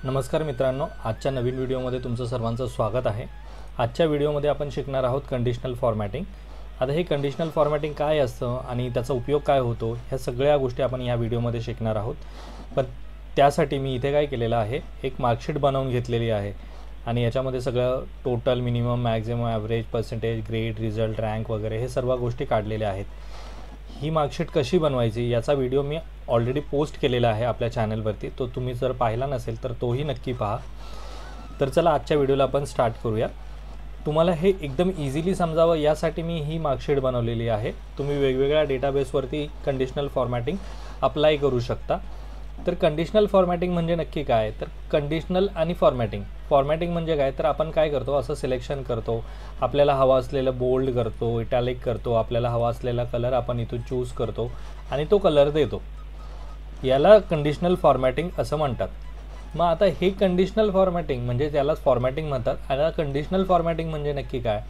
नमस्कार मित्रांनो, आजच्या नवीन व्हिडिओमध्ये तुमचं सर्वांचं स्वागत आहे। आजच्या व्हिडिओमध्ये आपण शिकणार आहोत कंडिशनल फॉर्मॅटिंग। आता हे कंडिशनल फॉर्मॅटिंग काय असतं आणि त्याचा उपयोग काय होतो ह्या सगळ्या गोष्टी आपण या व्हिडिओमध्ये शिकणार आहोत। पण त्यासाठी मी इथे काय केलेलं आहे, एक मार्कशीट बनवून घेतलेली आहे आणि याच्यामध्ये सगळं total, minimum, maximum, average, percentage, grade, result, rank वगैरे हे सर्व गोष्टी काढलेल्या आहेत। ही मार्कशीट कशी बनवायची याचा व्हिडिओ मी ऑलरेडी पोस्ट केलेला आहे आपल्या चॅनलवरती, तो तुम्ही जर पाहिला नसेल तर तोही नक्की पहा। तर चला आजच्या व्हिडिओला आपण स्टार्ट करूया। तुम्हाला हे एकदम इझिली समजावं यासाठी मी ही मार्कशीट बनवलेली आहे। तुम्ही वेगवेगळ्या डेटाबेसवरती कंडिशनल फॉर्मॅटिंग अप्लाय करू शकता। तर कंडिशनल फॉर्मॅटिंग म्हणजे नक्की काय, तर कंडिशनल आणि फॉर्मॅटिंग म्हणजे काय, तर आपण काय करतो, असं सिलेक्शन करतो, आपल्याला हवा असलेलं बोल्ड करतो, इटॅलिक करतो, आपल्याला हवा असलेला कलर आपण इथून चूज करतो आणि तो कलर देतो, याला कंडिशनल फॉर्मॅटिंग असं म्हणतात। मग आता हे कंडिशनल फॉर्मॅटिंग म्हणजे त्यालाच फॉर्मॅटिंग म्हणतात। आता कंडिशनल फॉर्मॅटिंग म्हणजे नक्की काय,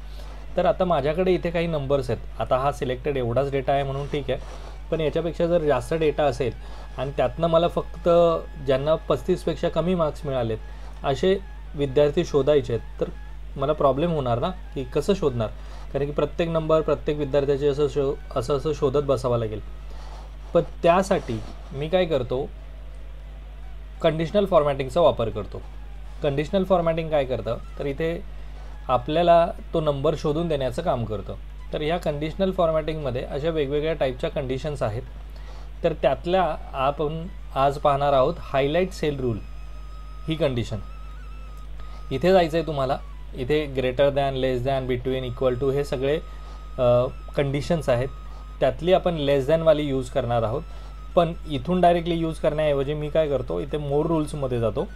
तर आता माझ्याकडे इथे काही नंबर्स आहेत। आता हा सिलेक्टेड एवढाच डेटा आहे म्हणून ठीक आहे, पण याच्यापेक्षा जर जास्त डेटा असेल आणि त्यातनं मला फक्त ज्यांना 35पेक्षा कमी मार्क्स मिळालेत असे विद्यार्थी शोधायचे आहेत, तर मला प्रॉब्लेम होणार ना, की कसं शोधणार, कारण की प्रत्येक नंबर प्रत्येक विद्यार्थ्याचे असं शोधत बसावं लागेल। पण त्यासाठी मी काय करतो, कंडिशनल फॉर्मॅटिंगचा वापर करतो। कंडिशनल फॉर्मॅटिंग काय करतं, तर इथे आपल्याला तो नंबर शोधून देण्याचं काम करतं। तर ह्या कंडिशनल फॉर्मॅटिंगमध्ये अशा वेगवेगळ्या टाईपच्या कंडिशन्स आहेत। तर त्यातल्या आपण आज पाहणार आहोत हायलाईट सेल रूल ही कंडिशन। इथे जायचं आहे तुम्हाला, इथे greater than, less than, between, equal to हे सगळे कंडिशन्स आहेत। त्यातली आपण लेस दॅनवाली यूज करणार आहोत। पण इथून डायरेक्टली यूज करण्याऐवजी मी काय करतो, इथे मोर रूल्समध्ये जातो।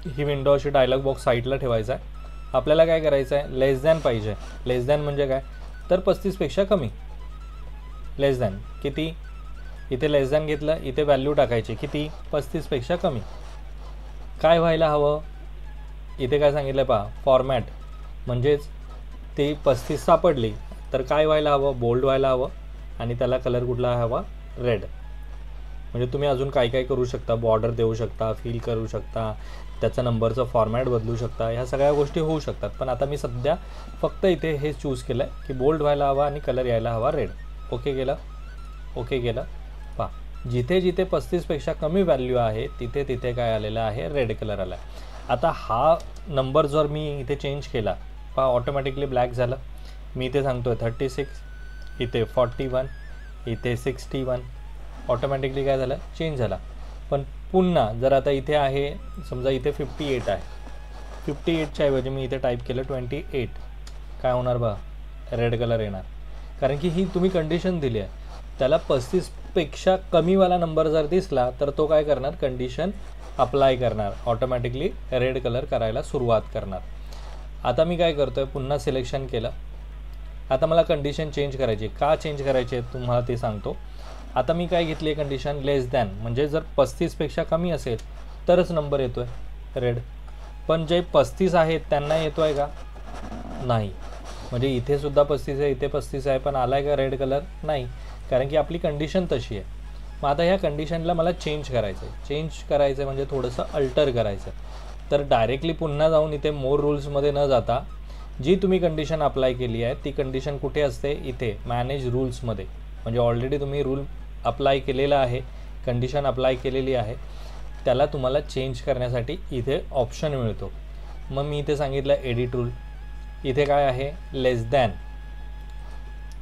ही विंडो अशी डायलॉग बॉक्स साईडला ठेवायचा आहे। आपल्याला काय करायचं आहे, लेस दॅन पाहिजे। लेस दॅन म्हणजे काय, तर 35पेक्षा कमी। लेस दॅन किती, इथे लेस दॅन घेतलं, इथे व्हॅल्यू टाकायची किती, 35पेक्षा कमी। काय व्हायला हवं, इथे काय सांगितलं पहा, फॉर्मॅट म्हणजेच ते 35 सापडली तर काय व्हायला हवं, बोल्ड व्हायला हवं आणि त्याला कलर कुठला हवा, रेड। म्हणजे तुम्ही अजून काय काय करू शकता, बॉर्डर देऊ शकता, फिल करू शकता, त्याचा नंबरचं फॉर्मॅट बदलू शकता, ह्या सगळ्या गोष्टी होऊ शकतात। पण आता मी सध्या फक्त इथे हे चूज केलं आहे की बोल्ड व्हायला हवा आणि कलर यायला हवा रेड। ओके केलं, ओके केलं। पहा, जिथे जिथे 35पेक्षा कमी व्हॅल्यू आहे तिथे तिथे काय आलेलं आहे, रेड कलर आला आहे। आता हा नंबर जर मी इथे चेंज केला, पहा ऑटोमॅटिकली ब्लॅक झालं। मी इथे सांगतो आहे 36, इथे 41, इथे 61, ऑटोमॅटिकली काय झालं, चेंज झाला। पण पुन्हा जर आता इथे आहे, समजा इथे 58 आहे, 58च्या ऐवजी मी इथे टाईप केलं 28, काय होणार बघा, रेड कलर येणार। कारण की ही तुम्ही कंडिशन दिली आहे, त्याला 35पेक्षा कमीवाला नंबर जर दिसला तर तो काय करणार, कंडिशन अप्लाय करणार, ऑटोमॅटिकली रेड कलर करायला सुरुवात करणार। आता मी काय करतो आहे, पुन्हा सिलेक्शन केलं। आता मला कंडिशन चेंज करायची, का चेंज करायची आहे तुम्हाला ते सांगतो। आता मी काय घेतली आहे कंडिशन, लेस दॅन म्हणजे जर 35पेक्षा कमी असेल तरच नंबर येतो आहे रेड, पण जे 35 आहेत त्यांना येतो आहे का, नाही। म्हणजे इथे सुद्धा 35 आहे, इथे 35 आहे, पण आला आहे का रेड कलर, नाही, कारण की आपली कंडिशन तशी आहे। मग आता ह्या कंडिशनला मला चेंज करायचं आहे। चेंज करायचं म्हणजे थोडंसं अल्टर करायचं, तर डायरेक्टली पुन्हा जाऊन इथे मोर रूल्समध्ये न जाता जी तुम्ही कंडिशन अप्लाय केली आहे ती कंडिशन कुठे असते, इथे मॅनेज रूल्समध्ये। म्हणजे ऑलरेडी तुम्ही रूल अप्लाय केलेला आहे, कंडिशन अप्लाय केलेली आहे, त्याला तुम्हाला चेंज करण्यासाठी इथे ऑप्शन मिळतो। मग मी इथे सांगितलं एडिट रूल, इथे काय आहे, लेस दॅन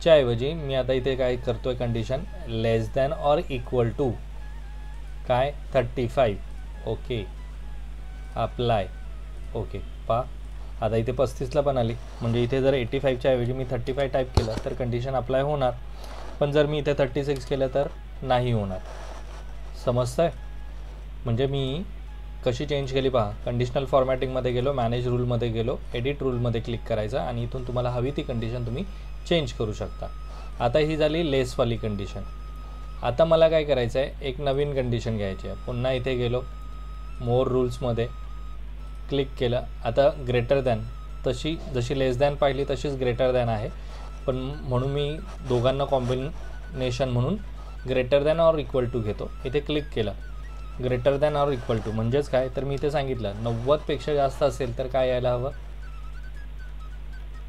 च्या ऐवजी मी आता इथे काय करतो आहे, condition less than or equal to काय 35, ओके, अप्लाय, ओके। पहा आता इथे 35ला पण आली, म्हणजे इथे जर 85च्या ऐवजी मी 35 टाईप केलं तर कंडिशन अप्लाय होणार, पण जर मी इथे 36 केलं तर नाही होणार। समजतं आहे, म्हणजे मी कशी चेंज केली पहा, कंडिशनल फॉर्मॅटिंगमध्ये गेलो, मॅनेज रूलमध्ये गेलो, एडिट रूलमध्ये क्लिक करायचं आणि इथून तुम्हाला हवी ती कंडिशन तुम्ही चेंज करू शकता। आता ही झाली लेसवाली कंडिशन। आता मला काय करायचं आहे, एक नवीन कंडिशन घ्यायची आहे। पुन्हा इथे गेलो, मोर रूल्समध्ये क्लिक केलं। आता ग्रेटर दॅन, तशी जशी लेस दॅन पाहिली तशीच ग्रेटर दॅन आहे, पण म्हणून मी दोघांना कॉम्बिनेशन म्हणून greater than or equal to घेतो। इथे क्लिक केलं, greater than or equal to म्हणजेच काय, तर मी इथे सांगितलं 90पेक्षा जास्त असेल तर काय यायला हवं,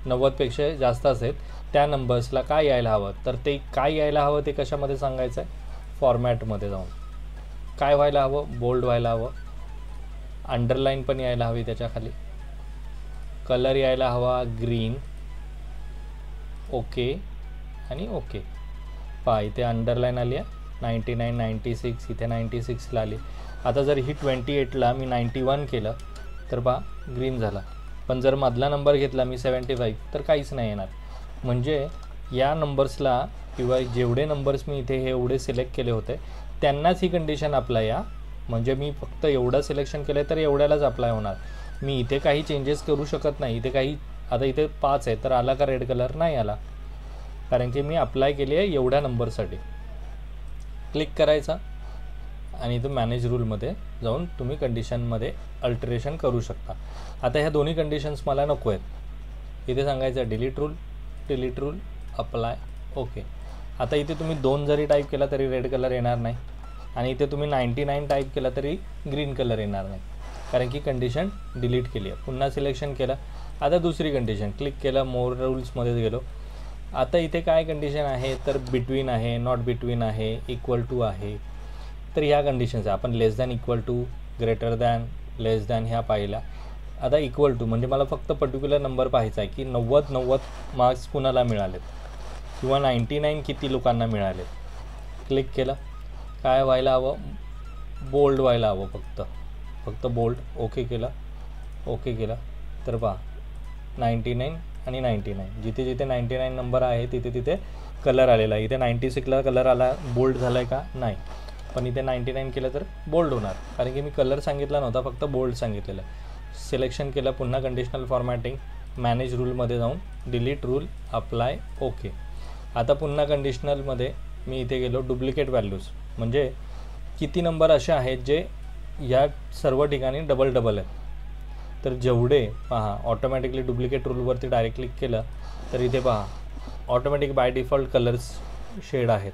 90पेक्षा जास्त असेल त्या नंबर्सला काय यायला हवं, तर ते काय यायला हवं ते कशामध्ये सांगायचं आहे, फॉर्मॅटमध्ये जाऊन काय व्हायला हवं, बोल्ड व्हायला हवं, अंडरलाईन पण यायला हवी, त्याच्या खाली कलर यायला हवा ग्रीन, ओके आणि ओके. पहा इथे अंडरलाईन आली आहे 99, 96, इथे 96ला आली. आता जर ही 28ला मी 91 केलं तर पहा ग्रीन झाला, पण जर मधला नंबर घेतला मी 75 तर काहीच नाही येणार. म्हणजे या नंबर्सला किंवा जेवढे नंबर्स मी इथे हे एवढे सिलेक्ट केले होते त्यांनाच ही कंडिशन अप्लाय या, म्हणजे मी फक्त एवढं सिलेक्शन केलं तर एवढ्यालाच अप्लाय होणार. मी इथे काही चेंजेस करू शकत नाही. इथे काही आता इथे 5 आहे तर आला का रेड कलर, नाही आला, कारण की मी अप्लाय केली आहे एवढ्या नंबरसाठी. क्लिक करायचा आणि इथं मॅनेज रूलमध्ये जाऊन तुम्ही कंडिशनमध्ये अल्टरेशन करू शकता. आता ह्या दोन्ही कंडिशन्स मला नको आहेत, इथे सांगायचं डिलीट रूल अप्लाय ओके. आता इथे तुम्ही 2 जरी टाईप केला तरी रेड कलर येणार नाही आणि इथे तुम्ही 99 टाईप केला तरी ग्रीन कलर येणार नाही, कारण की कंडिशन डिलीट केली आहे. पुन्हा सिलेक्शन केलं, आता दुसरी कंडिशन क्लिक केलं, मोर रूल्समध्ये गेलो. आता इथे काय कंडिशन आहे, तर बिटवीन आहे, नॉट बिटवीन आहे, इक्वल टू आहे. तर ह्या कंडिशन्स आहे, आपण less than, equal to, greater than, less than ह्या पाहिल्या. आता इक्वल टू म्हणजे मला फक्त पर्टिक्युलर नंबर पाहायचा आहे की 90 मार्क्स कुणाला मिळालेत किंवा 99 किती लोकांना मिळालेत. क्लिक केलं, काय व्हायला हवं, बोल्ड व्हायला हवं, फक्त बोल्ड. ओके केलं तर पहा 99 आणि 99 जिथे जिथे 99 नंबर आहे तिथे कलर आलेला आहे. इथे 96ला कलर आला, बोल्ड झाला आहे का, नाही, पण इथे 99 केलं तर बोल्ड होणार, कारण की मी कलर सांगितला नव्हता, फक्त बोल्ड सांगितलेलं. सिलेक्शन केलं, पुन्हा कंडिशनल फॉर्मॅटिंग, मॅनेज रूलमध्ये जाऊन डिलीट रूल अप्लाय ओके. आता पुन्हा कंडिशनलमध्ये मी इथे गेलो, डुप्लिकेट व्हॅल्यूज म्हणजे किती नंबर असे आहेत जे या सर्व ठिकाणी डबल आहेत. तर जेवढे पहा ऑटोमॅटिकली डुप्लिकेट रूलवरती डायरेक्ट क्लिक केलं तर इथे पहा automatic by default colours shade आहेत.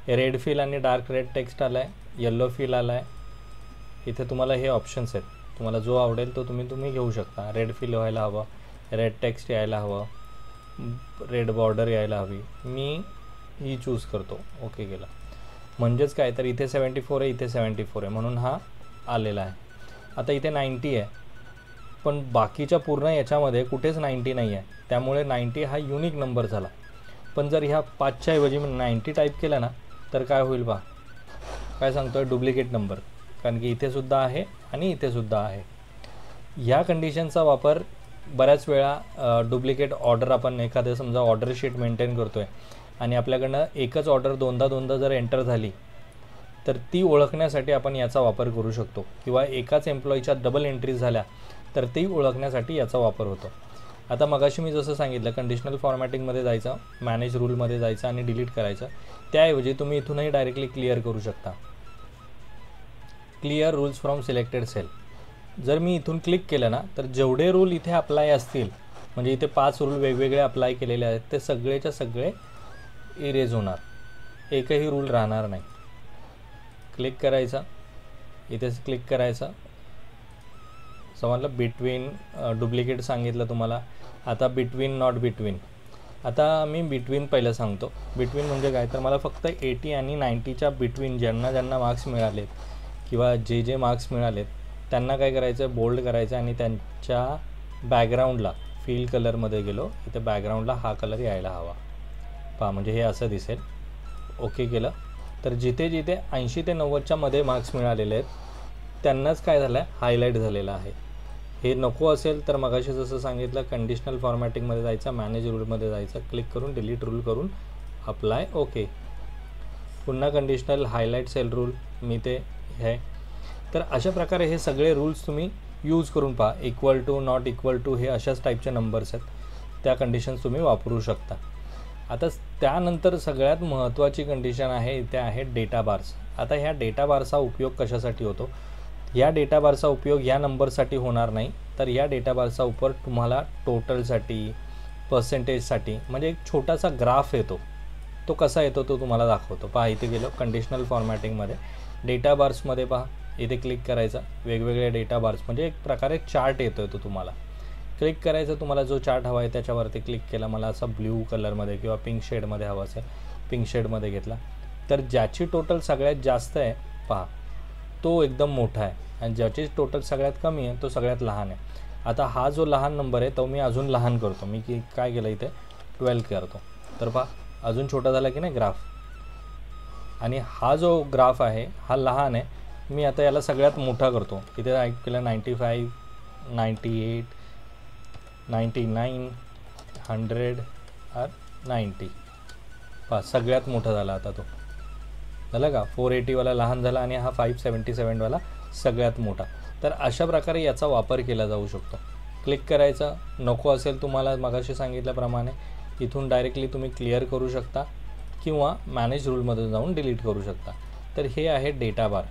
रेड फिल आणि डार्क रेड टेक्स्ट आला आहे, येल्लो फिल आला आहे. इथे तुम्हाला हे ऑप्शन्स आहेत, तुम्हाला जो आवडेल तो तुम्ही घेऊ शकता. रेड फिल व्हायला हवं, रेड टेक्स्ट यायला हवं, रेड बॉर्डर यायला हवी, मी ही चूज करतो. ओके केला म्हणजेच काय, तर इथे 74 आहे, इथे 74 आहे, म्हणून हा आलेला आहे. आता इथे 90 आहे, पण बाकीच्या पूर्ण याच्यामध्ये कुठेच 90 नाही आहे, त्यामुळे 90 हा युनिक नंबर झाला. पण जर ह्या 5च्या ऐवजी मी 90 टाईप केलं ना तर काय होईल पहा, काय सांगतो आहे, डुप्लिकेट नंबर, कारण की इथेसुद्धा आहे आणि इथेसुद्धा आहे. ह्या कंडिशनचा वापर बऱ्याच वेळा डुप्लिकेट ऑर्डर, आपण एखादं समजा ऑर्डर शीट मेंटेन करतो आहे आणि आपल्याकडनं एकच ऑर्डर दोनदा जर एंटर झाली तर ती ओळखण्यासाठी आपण याचा वापर करू शकतो, किंवा एकाच एम्प्लॉईच्या डबल एंट्रीज झाल्या तर ती ओळखण्यासाठी याचा वापर होतो. आता मगाशी मी जसं सांगितलं, कंडिशनल फॉर्मॅटिंगमध्ये जायचं, मॅनेज रूलमध्ये जायचं आणि डिलीट करायचं. त्याऐवजी तुम्ही इथूनही डायरेक्टली क्लिअर करू शकता, clear rules from selected cell. जर मी इथून क्लिक केलं ना तर जेवढे रूल इथे अप्लाय असतील, म्हणजे इथे 5 रूल वेगवेगळे अप्लाय केलेले आहेत, ते सगळेच्या सगळे इरेज होणार, एकही रूल राहणार नाही. क्लिक करायचा, इथेच क्लिक करायचं. समजलं, बिटवीन डुप्लिकेट सांगितलं तुम्हाला. आता बिटवीन, नॉट बिटवीन. आता मी बिटवीन पहिलं सांगतो. बिटवीन म्हणजे काय, तर मला फक्त 80 आणि 90च्या बिटवीन ज्यांना मार्क्स मिळालेत किंवा जे मार्क्स मिळालेत त्यांना काय करायचं, बोल्ड करायचं आणि त्यांच्या बॅकग्राऊंडला फील कलरमध्ये गेलो, इथे बॅकग्राऊंडला हा कलर यायला हवा. पहा म्हणजे हे असं दिसेल. ओके केलं तर जिथे जिथे 80 ते 90च्या मध्ये मार्क्स मिळालेले आहेत त्यांनाच काय झालं आहे, हायलाईट झालेलं आहे. हे नको असेल तर मगाशी जसं सांगितलं, कंडिशनल फॉर्मॅटिंगमध्ये जायचं, मॅनेज रूलमध्ये जायचं, क्लिक करून डिलीट रूल करून अप्लाय ओके. पुन्हा कंडिशनल हायलाईट सेल रूल मी ते आहे. तर अशा प्रकारे हे सगळे रूल्स तुम्ही यूज करून पहा. Equal to, not equal to हे अशाच टाईपचे नंबर्स आहेत, त्या कंडिशन्स तुम्ही वापरू शकता. आता त्यानंतर सगळ्यात महत्त्वाची कंडिशन आहे, ते आहे डेटा बार्स. आता ह्या डेटा बारचा उपयोग कशासाठी होतो, या डेटा बारचा उपयोग या नंबरसाठी होणार नाही, तर या डेटा बारचा उपयोग तुम्हाला टोटलसाठी, पर्सेंटेजसाठी, म्हणजे एक छोटासा ग्राफ येतो, तो कसा येतो तो तुम्हाला दाखवतो. पहा इथे गेलो कंडिशनल फॉर्मॅटिंगमध्ये, डेटा बार्समध्ये पहा इथे क्लिक करायचा, वेगवेगळे डेटा बार्स म्हणजे एक प्रकारे चार्ट येतो तो तुम्हाला. क्लिक करायचं, तुम्हाला जो चार्ट हवा आहे त्याच्यावरती क्लिक केला. मला असा ब्ल्यू कलरमध्ये किंवा पिंक शेडमध्ये हवा असेल, पिंक शेडमध्ये घेतला. तर ज्याची टोटल सगळ्यात जास्त आहे पहा तो एकदम मोठा आहे आणि ज्याची टोटल सगळ्यात कमी आहे तो सगळ्यात लहान आहे. आता हा जो लहान नंबर आहे तो मी अजून लहान करतो. मी काय केलं इथे 12 करतो. तर पहा अजून छोटा झाला की नाही ग्राफ. आणि हा जो ग्राफ आहे हा लहान आहे. मी आता याला सगळ्यात मोठा करतो. इथे केलं 95, 98, 99, 100 और 90. पहा सगळ्यात मोठा झाला आता तो. झालं का. 480वाला लहान झाला आणि हा 577वाला सगळ्यात मोठा. तर अशा प्रकारे याचा वापर केला जाऊ शकतो. क्लिक करायचं, नको असेल तुम्हाला मगाशी सांगितल्याप्रमाणे इथून डायरेक्टली तुम्ही क्लिअर करू शकता किंवा मॅनेज रूलमध्ये जाऊन डिलीट करू शकता. तर हे आहे डेटा बार,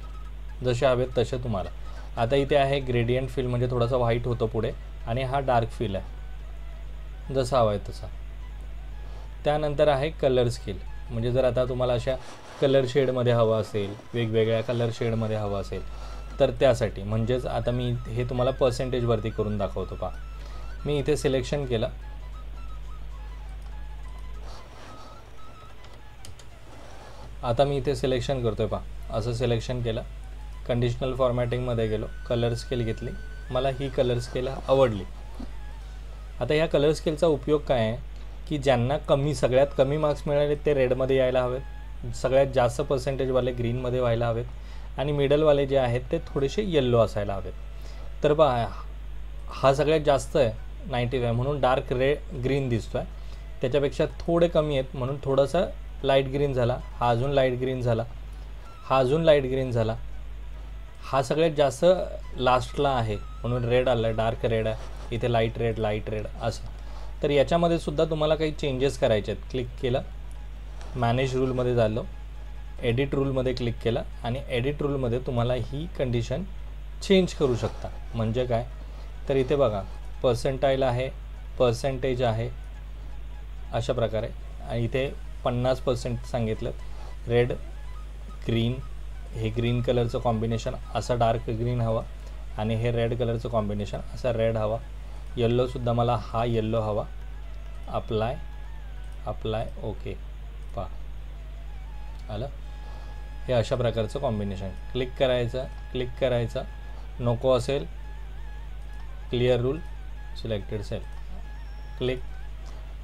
जसे हवेत तसे तुम्हाला. आता इथे आहे ग्रेडियंट फिल म्हणजे थोडासा व्हाईट होतो पुढे आणि हा डार्क फिल आहे जसा हवा आहे तसा. त्यानंतर आहे कलर स्केल म्हणजे जर आता तुम्हाला अशा कलर शेडमध्ये हवं असेल, वेगवेगळ्या कलर शेडमध्ये हवं असेल तर त्यासाठी म्हणजेच आता मी हे तुम्हाला पर्सेंटेजवरती करून दाखवतो. पहा मी इथे सिलेक्शन केलं. आता मी इथे सिलेक्शन करतो आहे. पहा असं सिलेक्शन केलं, कंडिशनल फॉर्मॅटिंगमध्ये गेलो, कलर स्केल घेतली. मला ही कलर स्केल आवडली. आता ह्या कलर स्केलचा उपयोग काय आहे की ज्यांना सगळ्यात कमी मार्क्स मिळाले ते रेडमध्ये यायला हवेत, सगळ्यात जास्त पर्सेंटेजवाले ग्रीनमध्ये व्हायला हवेत आणि मिडलवाले जे आहेत ते थोडेसे येल्लो असायला हवेत. तर पहा हा सगळ्यात जास्त आहे 95 म्हणून डार्क ग्रीन दिसतो आहे. त्याच्यापेक्षा थोडे कमी आहेत म्हणून थोडंसं लाईट ग्रीन झाला. हा अजून लाईट ग्रीन झाला, हा अजून लाईट ग्रीन झाला. हा सगळ्यात जास्त लास्टला आहे म्हणून रेड आलं, डार्क रेड आहे. इथे लाईट रेड असं. तर याच्यामध्ये सुद्धा तुम्हाला काही चेंजेस करायचे आहेत. क्लिक केलं, मॅनेज रूलमध्ये झालं, एडिट रूलमध्ये क्लिक केलं आणि एडिट रूलमध्ये तुम्हाला ही कंडिशन चेंज करू शकता. म्हणजे काय तर इथे बघा पर्सेंटाईल आहे, पर्सेंटेज आहे अशा प्रकारे. आणि इथे 50% सांगितलं. रेड ग्रीन, हे ग्रीन कलरचं कॉम्बिनेशन असं डार्क ग्रीन हवा आणि हे रेड कलरचं कॉम्बिनेशन असा रेड हवा. येल्लोसुद्धा मला हा येल्लो हवा. Apply okay. पहा आलं. हे अशा प्रकारचं कॉम्बिनेशन. क्लिक करायचं, नको असेल clear rule, selected cell, click.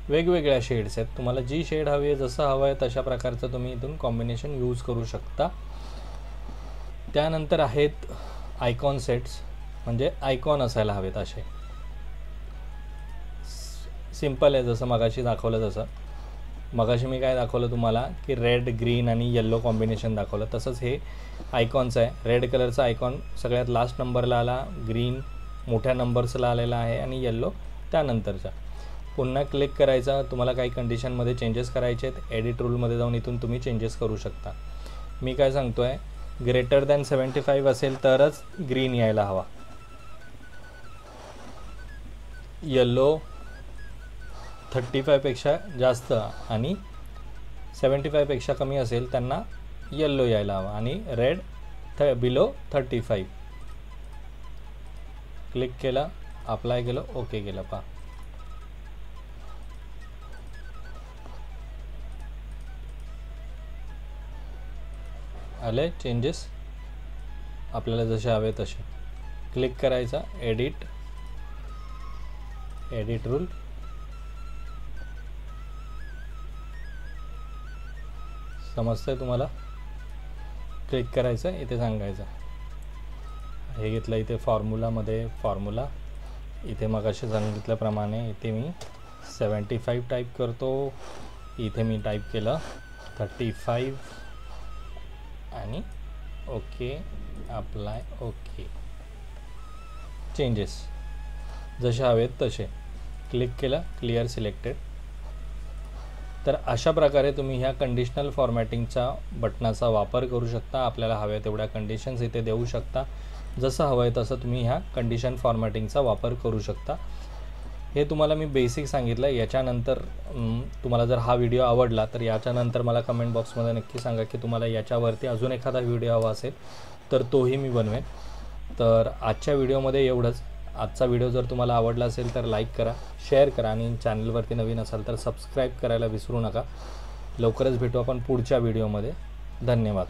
वेगवेगळ्या शेड्स आहेत, तुम्हाला जी शेड हवी आहे जसं हवं आहे तशा प्रकारचं तुम्ही इथून कॉम्बिनेशन यूज करू शकता. त्यानंतर आहेत आयकॉन सेट्स म्हणजे आयकॉन असायला हवेत असे. सिम्पल आहे जसं मगाशी दाखवलं तसं. मगाशी मी काय दाखवलं तुम्हाला की रेड ग्रीन आणि येल्लो कॉम्बिनेशन दाखवलं, तसंच हे आयकॉन्स आहे. रेड कलरचा आयकॉन सगळ्यात लास्ट नंबरला आला, ग्रीन मोठ्या नंबर्सला आलेला आहे आणि येल्लो त्यानंतरचा. पुन्हा क्लिक करायचा. तुम्हाला काही कंडिशनमध्ये चेंजेस करायचे आहेत, एडिट रूलमध्ये जाऊन इथून तुम्ही चेंजेस करू शकता. मी काय सांगतो आहे ग्रेटर दॅन 75 असेल तरच ग्रीन यायला हवा, येल्लो 35पेक्षा जास्त आणि 75पेक्षा कमी असेल त्यांना येल्लो यायला हवा आणि रेड बिलो 35. क्लिक केलं, अप्लाय केलं, ओके केलं. पहा आले चेंजेस आपल्याला जसे हवे तसे. क्लिक करायचा, एडिट रूल, समजतंय तुम्हाला. क्लिक करायचं, इथे सांगायचं हे घेतलं. इथे फॉर्म्युला इथे मगाशी सांगितल्याप्रमाणे इथे मी 75 टाईप करतो. इथे मी टाईप केलं 35 आणि ओके, अप्लाय ओके. चेंजेस जसे हवेत तसे. क्लिक केलं, क्लिअर सिलेक्टेड. तर अशा प्रकारे तुम्ही ह्या कंडिशनल फॉर्मॅटिंगचा बटनाचा वापर करू शकता. आपल्याला हव्या तेवढ्या कंडिशन्स इथे देऊ शकता. जसं हवं आहे तसं तुम्ही ह्या कंडिशन फॉर्मॅटिंगचा वापर करू शकता. हे तुम्हाला मी बेसिक सांगितलं. याच्यानंतर तुम्हाला जर हा व्हिडिओ आवडला तर याच्यानंतर मला कमेंट बॉक्समध्ये नक्की सांगा की तुम्हाला याच्यावरती अजून एखादा व्हिडिओ हवा असेल तर तोही मी बनवेन. तर आजच्या व्हिडिओमध्ये एवढंच. आजचा व्हिडिओ जर तुम्हाला आवडला असेल तर लाईक करा, शेअर करा आणि चॅनलवरती नवीन असाल तर सबस्क्राईब करायला विसरू नका. लवकरच भेटू आपण पुढच्या व्हिडिओमध्ये. धन्यवाद.